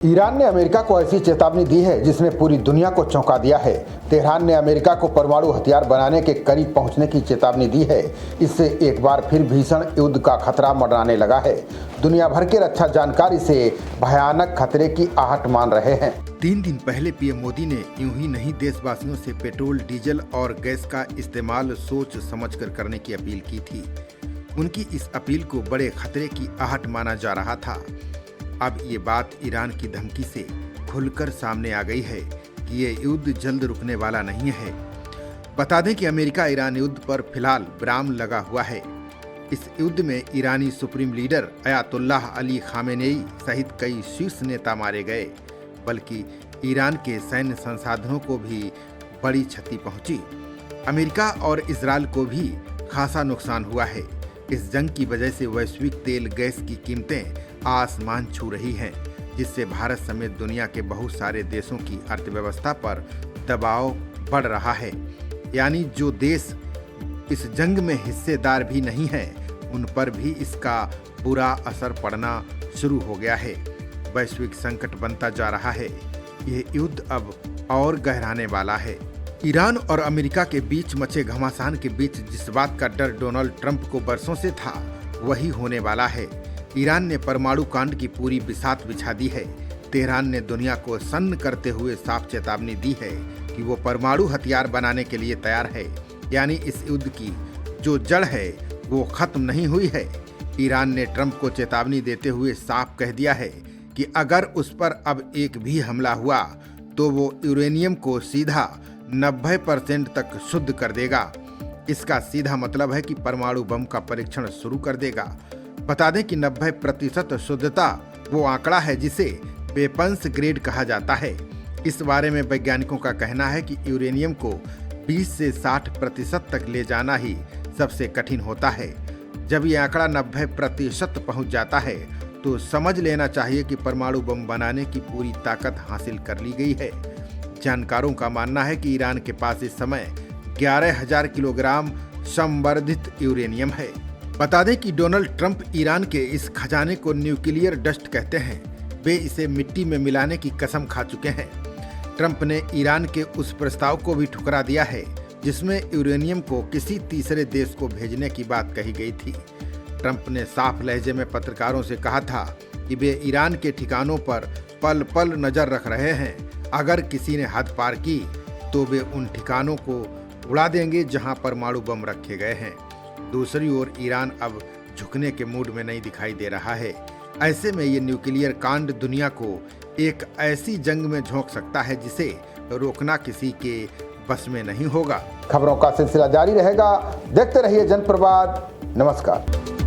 Iran ने America को ऐसी चेतावनी दी है जिसने पूरी दुनिया को चौंका दिया है। तेहरान ने अमेरिका को परमाणु हथियार बनाने के करीब पहुंचने की चेतावनी दी है। इससे एक बार फिर भीषण युद्ध का खतरा मंडराने लगा है। दुनिया भर के रक्षा जानकार इसे भयानक खतरे की आहट मान रहे हैं। 3 दिन पहले पीएम मोदी ने यूं ही नहीं देशवासियों से पेट्रोल, डीजल और गैस का इस्तेमाल सोच समझकर करने की अपील की थी। उनकी इस अपील को बड़े खतरे की आहट माना जा रहा था। अब ये बात ईरान की धमकी से खुलकर सामने आ गई है कि ये युद्ध जल्द रुकने वाला नहीं है। बता दें कि अमेरिका ईरान युद्ध पर फिलहाल विराम लगा हुआ है। इस युद्ध में ईरानी supreme leader Ayatollah Ali Khamenei सहित कई शीर्ष नेता मारे गए, बल्कि ईरान के सैन्य संसाधनों को भी बड़ी क्षति पहुंची। अमेरिका और इजरायल को भी खासा नुकसान हुआ है। इस जंग की वजह से वैश्विक तेल गैस की कीमतें आसमान छू रही हैं, जिससे भारत समेत दुनिया के बहुत सारे देशों की अर्थव्यवस्था पर दबाव बढ़ रहा है। यानी जो देश इस जंग में हिस्सेदार भी नहीं है, उन पर भी इसका बुरा असर पड़ना शुरू हो गया है। वैश्विक संकट बनता जा रहा है। यह युद्ध अब और गहराने वाला है। ईरान और अमेरिका के बीच मचे घमासान के बीच जिस बात का डर डोनाल्ड ट्रंप को बरसों से था, वही होने वाला है। ईरान ने परमाणु कांड की पूरी बिसात बिछा दी है। तेहरान ने दुनिया को सन्न करते हुए साफ चेतावनी दी है कि वो परमाणु हथियार बनाने के लिए तैयार है। यानी इस युद्ध की जो जड़ है वो खत्म नहीं हुई है। ईरान ने ट्रंप को चेतावनी देते हुए साफ कह दिया है कि अगर उस पर अब एक भी हमला हुआ तो वो यूरेनियम को सीधा 90% तक शुद्ध कर देगा। इसका सीधा मतलब है कि परमाणु बम का परीक्षण शुरू कर देगा। बता दें कि 90% शुद्धता वो आंकड़ा है जिसे वेपन्स ग्रेड कहा जाता है। इस बारे में वैज्ञानिकों का कहना है कि यूरेनियम को 20 से 60% तक ले जाना ही सबसे कठिन होता है। जब ये आंकड़ा 90% पहुंच जाता है तो समझ लेना चाहिए कि परमाणु बम बनाने की पूरी ताकत हासिल कर ली गई है। जानकारों का मानना है कि ईरान के पास इस समय 11,000 किलोग्राम संवर्धित यूरेनियम है। बता दें कि डोनाल्ड ट्रंप ईरान के इस खजाने को न्यूक्लियर डस्ट कहते हैं। वे इसे मिट्टी में मिलाने की कसम खा चुके हैं। ट्रंप ने ईरान के उस प्रस्ताव को भी ठुकरा दिया है जिसमें यूरेनियम को किसी तीसरे देश को भेजने की बात कही गई थी। ट्रंप ने साफ लहजे में पत्रकारों से कहा था कि वे ईरान के ठिकानों पर पल पल नजर रख रहे हैं। अगर किसी ने हद पार की तो वे उन ठिकानों को उड़ा देंगे जहां परमाणु बम रखे गए हैं। दूसरी ओर ईरान अब झुकने के मूड में नहीं दिखाई दे रहा है। ऐसे में ये न्यूक्लियर कांड दुनिया को एक ऐसी जंग में झोंक सकता है जिसे रोकना किसी के बस में नहीं होगा। खबरों का सिलसिला जारी रहेगा। देखते रहिए जनप्रवाद। नमस्कार।